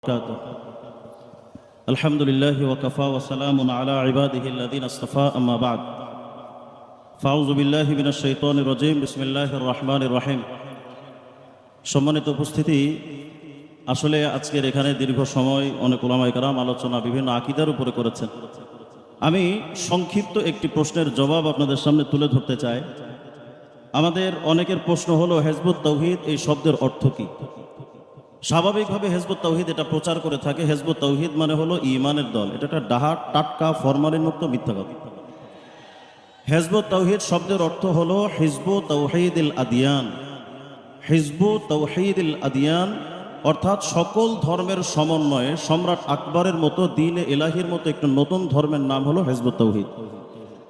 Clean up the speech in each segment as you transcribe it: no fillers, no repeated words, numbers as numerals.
وبركاته. الحمد لله وكفى وسلام على عباده الذين اصطفى أما بعد فأعوذ بالله من الشيطان الرجيم بسم الله الرحمن الرحيم. সম্মানিত উপস্থিতি, আসলে আজকের এখানে দীর্ঘ সময় অনেক উলামায়ে কেরাম আলোচনা বিভিন্ন আকীদার উপরে করেছেন। আমি সংক্ষিপ্ত একটি প্রশ্নের জবাব আপনাদের সামনে তুলে ধরতে চাই। আমাদের অনেকের প্রশ্ন হলো হিজবুত তাওহীদ এই শব্দের অর্থ কী? স্বাভাবিকভাবে হিজবুত তাওহীদ এটা প্রচার করে থাকে। হিজবুত তাওহীদ মানে হলো ঈমানের দল। এটা একটা ডাহা টাটকা ফরমালিন মুক্ত মিথ্যা কথা। হিজবুত তাওহীদ শব্দের অর্থ হলো হিজবু তাওহীদিল আদিয়ান। হিজবু তাওহীদিল আদিয়ান অর্থাৎ সকল ধর্মের সমন্বয়ে সম্রাট আকবরের মতো দ্বীনে ইলাহির মতো একটা নতুন ধর্মের নাম হলো হিজবুত তাওহীদ।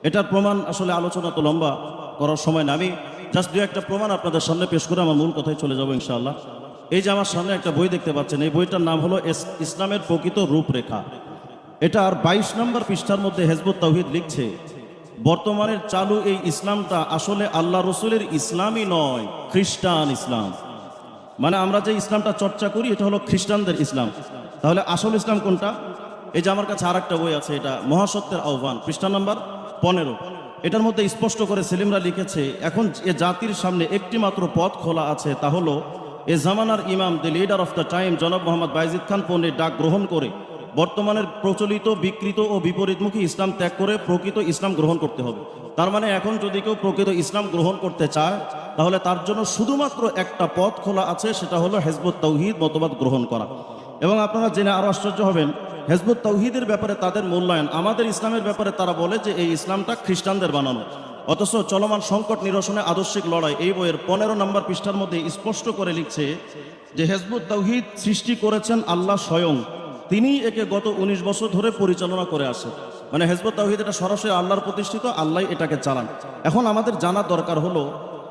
এটার প্রমাণ আসলে আলোচনা তো লম্বা করার সময় না, আমি জাস্ট দু একটা প্রমাণ আপনাদের সামনে পেশ করে আমার মূল কথায় চলে যাবো ইনশাআল্লাহ। এই যে আমার সামনে একটা বই দেখতে পাচ্ছেন, এই বইটার নাম হলো ইসলামের প্রকৃত রূপরেখা। এটার 22 নম্বর পৃষ্ঠার মধ্যে হিজবুত তাওহীদ লিখছে, বর্তমানের চালু এই ইসলামটা আসলে আল্লাহ রসুলের ইসলামই নয়, খ্রিস্টান ইসলাম। মানে আমরা যে ইসলামটা চর্চা করি এটা হলো খ্রিস্টানদের ইসলাম। তাহলে আসল ইসলাম কোনটা? এই যে আমার কাছে আর একটা বই আছে, এটা মহাসত্যের আহ্বান, পৃষ্ঠা নম্বর 15। এটার মধ্যে স্পষ্ট করে সেলিমরা লিখেছে, এখন এ জাতির সামনে একটি মাত্র পথ খোলা আছে, তা হলো এ জামানার ইমাম, দি লিডার অফ দ্য টাইম জনাব মোহাম্মদ বাইজিদ খান পণ্ডিত ডাক গ্রহণ করে বর্তমানের প্রচলিত বিকৃত ও বিপরীতমুখী ইসলাম ত্যাগ করে প্রকৃত ইসলাম গ্রহণ করতে হবে। তার মানে এখন যদি কেউ প্রকৃত ইসলাম গ্রহণ করতে চায় তাহলে তার জন্য শুধুমাত্র একটা পথ খোলা আছে, সেটা হলো হিজবুত তাওহীদ মতবাদ গ্রহণ করা। এবং আপনারা জেনে আরো আশ্চর্য হবেন, হিজবুত তাওহীদের ব্যাপারে তাদের মূল্যায়ন আমাদের ইসলামের ব্যাপারে তারা বলে যে এই ইসলামটা খ্রিস্টানদের বানানো। অথচ চলমান সংকট নিরসনে আদর্শিক লড়াই এই বইয়ের 15 নম্বর পৃষ্ঠার মধ্যে স্পষ্ট করে লিখছে যে হিজবুত তাওহীদ সৃষ্টি করেছেন আল্লাহ স্বয়ং, তিনি একে গত 19 বছর ধরে পরিচালনা করে আসেন। মানে হিজবুত তাওহীদ এটা সরাসরি আল্লাহর প্রতিষ্ঠিত, আল্লাহ এটাকে চালান। এখন আমাদের জানার দরকার হলো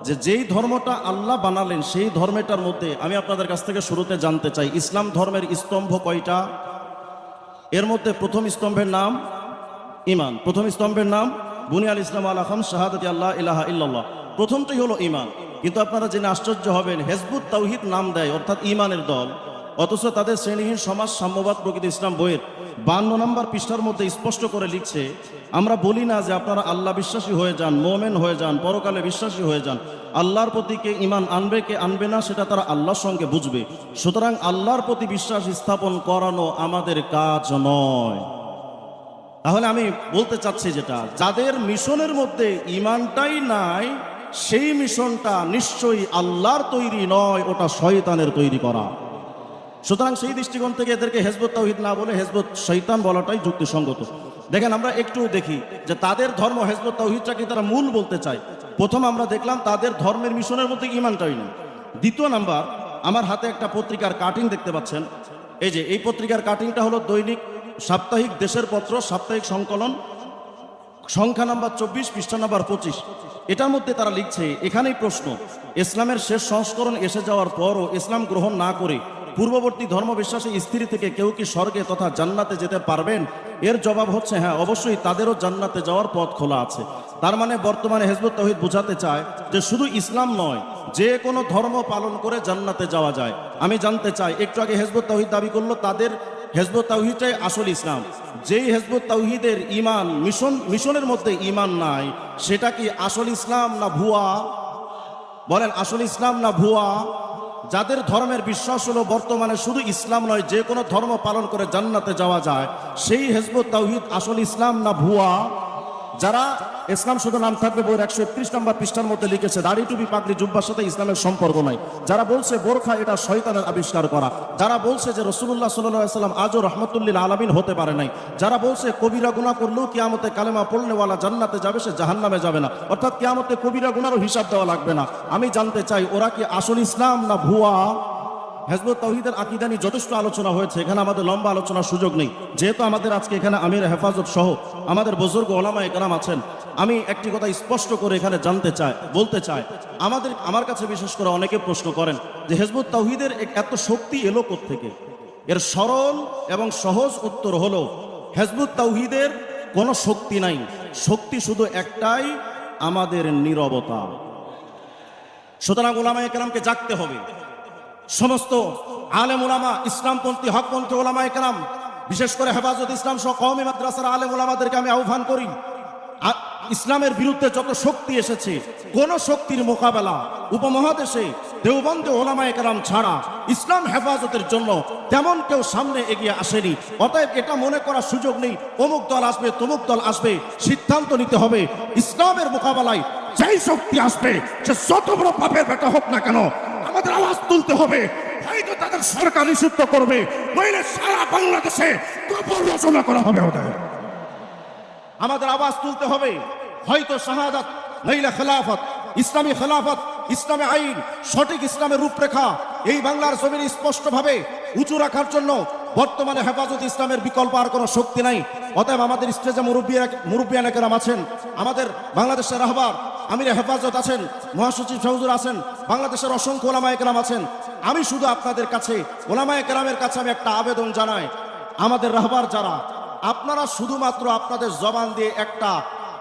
যে যেই ধর্মটা আল্লাহ বানালেন সেই ধর্মটার মধ্যে আমি আপনাদের কাছ থেকে শুরুতে জানতে চাই, ইসলাম ধর্মের স্তম্ভ কয়টা? এর মধ্যে প্রথম স্তম্ভের নাম ঈমান। প্রথম স্তম্ভের নাম বুনিয়াল ইসলাম আলা খামস শাহাদাতি আল্লাহ ইলাহা ইল্লাল্লাহ। প্রথমটাই হলো ঈমান। কিন্তু আপনারা জেনে আশ্চর্য হবেন, হিজবুত তাওহীদ নাম দেয় অর্থাৎ ঈমানের দল, অথচ তাদের শ্রেণীহীন সমাজ সাম্যবাদ প্রকৃত ইসলাম বইয়ের 52 নম্বর পৃষ্ঠার মধ্যে স্পষ্ট করে লিখছে, আমরা বলি না যে আপনারা আল্লাহ বিশ্বাসী হয়ে যান, মোমেন হয়ে যান, পরকালে বিশ্বাসী হয়ে যান। আল্লাহর প্রতি কে ঈমান আনবে কে আনবে না সেটা তারা আল্লাহর সঙ্গে বুঝবে। সুতরাং আল্লাহর প্রতি বিশ্বাস স্থাপন করানো আমাদের কাজ নয়। তাহলে আমি বলতে চাচ্ছি, যেটা যাদের মিশনের মধ্যে ঈমানটাই নাই সেই মিশনটা নিশ্চয়ই আল্লাহর তৈরি নয়, ওটা শয়তানের তৈরি করা। সুতরাং সেই দৃষ্টিকোণ থেকে এদেরকে হিজবুত তাওহীদ না বলে হিজবুত শয়তান বলাটাই যুক্তিসঙ্গত। দেখেন, আমরা একটু দেখি যে তাদের ধর্ম হিজবুত তাওহীদটাকে তারা মূল বলতে চায়। প্রথম আমরা দেখলাম তাদের ধর্মের মিশনের মধ্যে ঈমানটাই নেই। দ্বিতীয় নাম্বার, আমার হাতে একটা পত্রিকার কাটিং দেখতে পাচ্ছেন। এই যে এই পত্রিকার কাটিংটা হলো দৈনিক সাপ্তাহিক দেশের পত্র সাপ্তাহিক সংকলন, সংখ্যা নাম্বার 24, পৃষ্ঠা নাম্বার 25। এটার মধ্যে তারা লিখছে, এখানেই প্রশ্ন, ইসলামের শেষ সংস্করণ এসে যাওয়ার পরও ইসলাম গ্রহণ না করে পূর্ববর্তী ধর্মবিশ্বাসী স্ত্রী থেকে কেউ কি স্বর্গে তথা জান্নাতে যেতে পারবেন? এর জবাব হচ্ছে হ্যাঁ, অবশ্যই তাদেরও জান্নাতে যাওয়ার পথ খোলা আছে। তার মানে বর্তমানে হিজবুত তাওহীদ বোঝাতে চায় যে শুধু ইসলাম নয়, যে কোনো ধর্ম পালন করে জান্নাতে যাওয়া যায়। আমি জানতে চাই, একটু আগে হিজবুত তাওহীদ দাবি করলো তাদের হিজবুত তাওহীদটাই আসল ইসলাম। যেই হিজবুত তাওহীদের ঈমান মিশনের মধ্যে ঈমান নাই, সেটা কি আসল ইসলাম না ভুয়া? বলেন, আসল ইসলাম না ভুয়া? যাদের ধর্মের বিশ্বাস হলো বর্তমানে শুধু ইসলাম নয়, যে কোনো ধর্ম পালন করে জান্নাতে যাওয়া যায়, সেই হিজবুত তাওহীদ আসল ইসলাম না ভুয়া? যারা ইসলাম শুধু নাম থাকবে বইয়ের 131 নম্বর পৃষ্ঠার মধ্যে লিখেছে দাড়ি টুপি পাগড়ি জুব্বার সাথে ইসলামের সম্পর্ক নাই। যারা বলছে বোরখা এটা শয়তানের আবিষ্কার করা। যারা বলছে যে রাসূলুল্লাহ সাল্লাল্লাহু আলাইহি ওয়াসাল্লাম আজও রাহমাতুল লিল আলামিন হতে পারে নাই। যারা বলছে কবিরা গুনাহ করলেও কিয়ামতে কালেমা পড়নেওয়ালা জান্নাতে যাবে, সে জাহান্নামে যাবে না, অর্থাৎ কিয়ামতে কবিরা গুনাহরও হিসাব দেওয়া লাগবে না। আমি জানতে চাই, ওরা কি আসল ইসলাম না ভুয়া? হিজবুত তাওহীদের আকীদা নিয়ে যথেষ্ট আলোচনা হয়েছে, এখানে আমাদের লম্বা আলোচনার সুযোগ নেই। যেহেতু আমাদের আজকে এখানে আমির হেফাজত সহ আমাদের বুজুর্গ ওলামায়ে কেরাম আছেন, আমি একটি কথা স্পষ্ট করে এখানে বলতে চাই, আমার কাছে বিশেষ করে অনেকে প্রশ্ন করেন যে হিজবুত তাওহীদের এত শক্তি এলো কোত্থেকে? এর সরল এবং সহজ উত্তর হলো, হিজবুত তাওহীদের কোনো শক্তি নাই, শক্তি শুধু একটাই, আমাদের নীরবতা। সুতরাং ওলামায়ে কেরামকে জাগতে হবে। সমস্ত আলেম উলামা, ইসলামপন্থী হকপন্থী ওলামায়ে কেরাম, বিশেষ করে হেফাজত ইসলাম সহ কওমি মাদ্রাসার আলেম উলামাদেরকে আমি আহ্বান করি, ইসলামের বিরুদ্ধে যত শক্তি এসেছে, কোন শক্তির মোকাবেলা উপমহাদেশে দেওবন্দে ওলামায়ে কেরাম ছাড়া ইসলাম হেফাজতের জন্য তেমন কেউ সামনে এগিয়ে আসেনি। অতএব এটা মনে করার সুযোগ নেই অমুক দল আসবে তমুক দল আসবে। সিদ্ধান্ত নিতে হবে ইসলামের মোকাবেলায় যেই শক্তি আসবে, সে যত বড় পাপের বেটা হোক না কেন, আমাদের আওয়াজ তুলতে হবে। হয়তো তাদের সরকার নিষিদ্ধ করবে, নইলে সারা বাংলাদেশে কবর রচনা করা হবে। আমাদের আওয়াজ তুলতে হবে, হয়তো শাহাদাত নইলে খেলাফত, ইসলামী খেলাফত, ইসলামী আইন, সঠিক ইসলামের রূপরেখা এই বাংলার জমিনে স্পষ্টভাবে উঁচু রাখার জন্য বর্তমানে হেফাজত ইসলামের বিকল্প আর কোনো শক্তি নাই। অতএব আমাদের স্টেজে মুরব্বিয়ানে কেরাম আছেন, আমাদের বাংলাদেশের রাহবার আমিরে হেফাজত আছেন, মহাসচিব শাহুজুর আছেন, বাংলাদেশের অসংখ্য ওলামায়ে কেরাম আছেন। আমি শুধু আপনাদের কাছে, ওলামায়ে কেরামের কাছে আমি একটা আবেদন জানাই, আমাদের রাহবার যারা, আপনারা শুধুমাত্র আপনাদের জবান দিয়ে একটা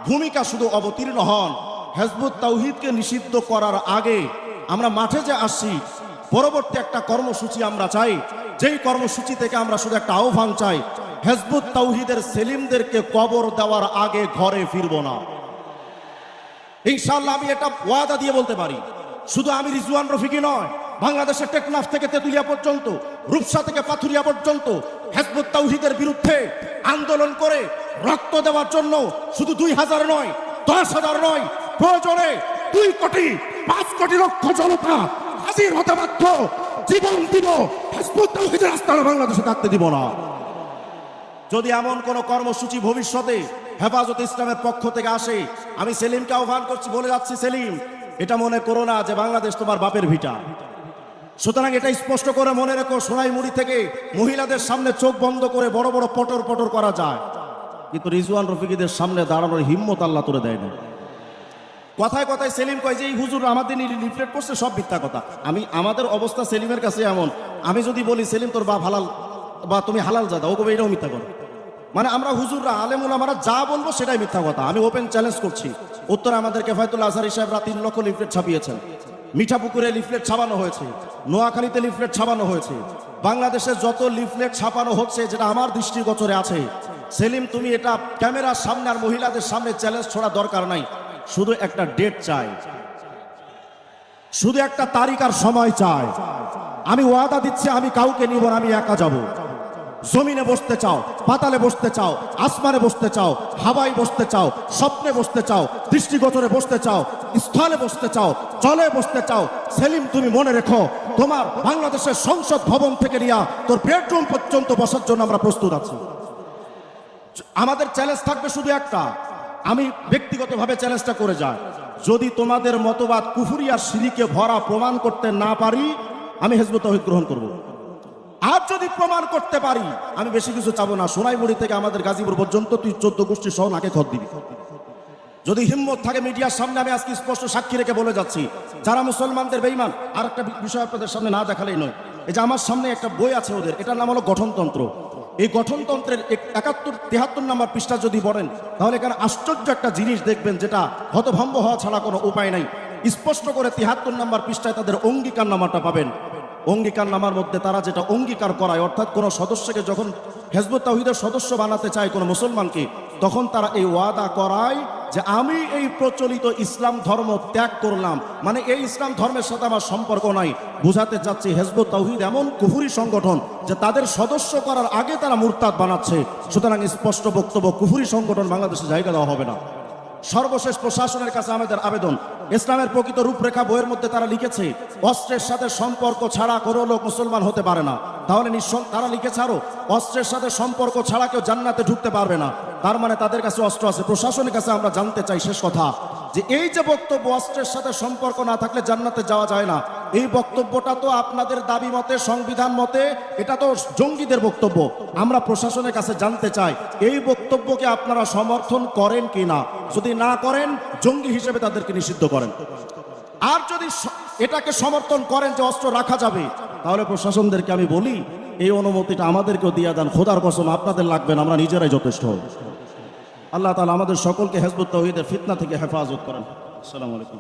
ভূমিকা শুধু অবতীর্ণ হন। হিজবুত তাওহীদকে নিষিদ্ধ করার আগে আমরা মাঠে যে আসছি, পরবর্তী একটা কর্মসূচি আমরা চাই, যেই কর্মসূচি থেকে আমরা শুধু একটা আহ্বান চাই, হিজবুত তাওহীদের সেলিমদেরকে কবর দেওয়ার আগে ঘরে ফিরব না। ইনশাআল্লাহ আমি এটা ওয়াদা দিয়ে বলতে পারি। শুধু আমি রিজওয়ান রফিকি নয়, বাংলাদেশের টেকনাফ থেকে তেতুলিয়া পর্যন্ত, রূপসা থেকে পাথুরিয়া পর্যন্ত হিজবুত তাওহীদের বিরুদ্ধে আন্দোলন করে রক্ত দেওয়ার জন্য শুধু 2000 নয়, 10,000 নয়, প্রয়োজনে 2 কোটি 5 কোটি লক্ষ জনতা হাজির হতে বাধ্য। জীবন দিব, হিজবুত তাওহীদের আস্তানা বাংলাদেশে থাকতে দিব না। যদি এমন কোন কর্মসূচি ভবিষ্যতে হেফাজত ইসলামের পক্ষ থেকে আসে, আমি সেলিমকে আহ্বান করছি, বলে যাচ্ছি, সেলিম এটা মনে করো না যে বাংলাদেশ তোমার বাপের ভিটা। সুতরাং এটা স্পষ্ট করে মনে রেখো, সোনাইমুড়ি থেকে মহিলাদের সামনে চোখ বন্ধ করে বড় বড় পটর পটর করা যায়, কিন্তু রিজওয়ান রফিকিদের সামনে দাঁড়ানোর হিম্মত আল্লাহ তোরে দেয় না। কথায় কথায় সেলিম কয় যে এই হুজুর আমাদের লিফলেট করছে, সব মিথ্যা কথা। আমাদের অবস্থা সেলিমের কাছে এমন, আমি যদি বলি সেলিম তোর বাপ হালাল বা তুমি হালাল জাদা, ও কবে এটাও মিথ্যা কথা। মানে আমরা হুজুররা আলেম ওলামারা যা বলবো সেটাই মিথ্যা কথা। আমি ওপেন চ্যালেঞ্জ করছি। উত্তরে আমাদের কেফায়েতুল্লাহ আজহারী সাহেবরা 3 লক্ষ লিফলেট ছাপিয়েছেন, মিঠাপুকুরে লিফলেট ছাপানো হয়েছে, নোয়াখালীতে লিফলেট ছাপানো হয়েছে, বাংলাদেশে যত লিফলেট ছাপানো হচ্ছে যেটা আমার দৃষ্টিগোচরে আছে, সেলিম তুমি এটা ক্যামেরার সামনে আর মহিলাদের সামনে চ্যালেঞ্জ ছোড়া দরকার নাই। শুধু একটা ডেট চাই, শুধু একটা তারিখ আর সময় চাই। আমি ওয়াদা দিচ্ছি আমি কাউকে নিব না, আমি একা যাব। জমিনে বসতে চাও, পাতালে বসতে চাও, আসমানে বসতে চাও, হাওয়ায় বসতে চাও, স্বপ্নে বসতে চাও, দৃষ্টিগোচরে বসতে চাও, স্থলে বসতে চাও, জলে বসতে চাও, সেলিম তুমি মনে রেখো তোমার বাংলাদেশের সংসদ ভবন থেকে নিয়ে তোর বেডরুম পর্যন্ত বসার জন্য আমরা প্রস্তুত আছি। আমাদের চ্যালেঞ্জ থাকবে শুধু একটা, আমি ব্যক্তিগতভাবে চ্যালেঞ্জটা করে যাই, যদি তোমাদের মতবাদ কুফরি আর শিরকে ভরা প্রমাণ করতে না পারি, আমি হিজবুত তাওহীদ গ্রহণ করব। আর যদি প্রমাণ করতে পারি, আমি বেশি কিছু চাবো না, সোনাইমুড়ি থেকে আমাদের গাজীপুর পর্যন্ত তুই 14 গোষ্ঠী সহ নাকে খত দিবি। যদি হিম্মত থাকে মিডিয়ার সামনে, আমি আজকে স্পষ্ট সাক্ষী রেখে বলে যাচ্ছি, যারা মুসলমানদের বেঈমান। আর একটা বিষয় আপনাদের সামনে না দেখালেই নয়, এই যে আমার সামনে একটা বই আছে ওদের, এটার নাম হলো গঠনতন্ত্র। এই গঠনতন্ত্রের 71-73 নম্বর পৃষ্ঠা যদি পড়েন, তাহলে এখানে আশ্চর্য একটা জিনিস দেখবেন, যেটা হতভম্ব হওয়া ছাড়া কোনো উপায় নাই। স্পষ্ট করে 73 নম্বর পৃষ্ঠায় তাদের অঙ্গীকার নামাটা পাবেন। অঙ্গীকার নামার মধ্যে তারা যেটা অঙ্গীকার করায়, অর্থাৎ কোনো সদস্যকে যখন হিজবুত তাওহীদের সদস্য বানাতে চায় কোনো মুসলমানকে, তখন তারা এই ওয়াদা করায় যে আমি এই প্রচলিত ইসলাম ধর্ম ত্যাগ করলাম, মানে এই ইসলাম ধর্মের সাথে আমার সম্পর্ক নাই। বুঝাতে চাচ্ছি হিজবুত তাওহীদ এমন কুফরি সংগঠন যে তাদের সদস্য করার আগে তারা মুরতাদ বানাচ্ছে। সুতরাং স্পষ্ট বক্তব্য, কুফরি সংগঠন বাংলাদেশে জায়গা দেওয়া হবে না। সর্বশেষ প্রশাসনের কাছে আমাদের আবেদন, ইসলামের প্রকৃত রূপরেখা বইয়ের মধ্যে তারা লিখেছে অস্ত্রের সাথে সম্পর্ক ছাড়া কোনো লোক মুসলমান হতে পারে না। তাহলে তারা লিখেছে আরো অস্ত্রের সাথে সম্পর্ক ছাড়া কেউ জান্নাতে ঢুকতে পারবে না। তার মানে তাদের কাছে অস্ত্র আছে। প্রশাসনের কাছে আমরা জানতে চাই শেষ কথা, যে এই যে বক্তব্য অস্ত্রের সাথে সম্পর্ক না থাকলে জান্নাতে যাওয়া যায় না, এই বক্তব্যটা তো আপনাদের দাবি মতে, সংবিধান মতে এটা তো জঙ্গিদের বক্তব্য। আমরা প্রশাসনের কাছে জানতে চাই এই বক্তব্যকে আপনারা সমর্থন করেন কিনা। যদি না করেন, জঙ্গি হিসেবে তাদেরকে নিষিদ্ধ করেন। আর যদি এটাকে সমর্থন করেন যে অস্ত্র রাখা যাবে, তাহলে প্রশাসনদেরকে আমি বলি এই অনুমতিটা আমাদেরকেও দিয়ে দেন। খোদার কসম আপনাদের লাগবে না, আমরা নিজেরাই যথেষ্ট। আল্লাহ তাআলা আমাদের সকলকে হিজবুত তাওহীদের ফিতনা থেকে হেফাজত করেন। আসসালামু আলাইকুম।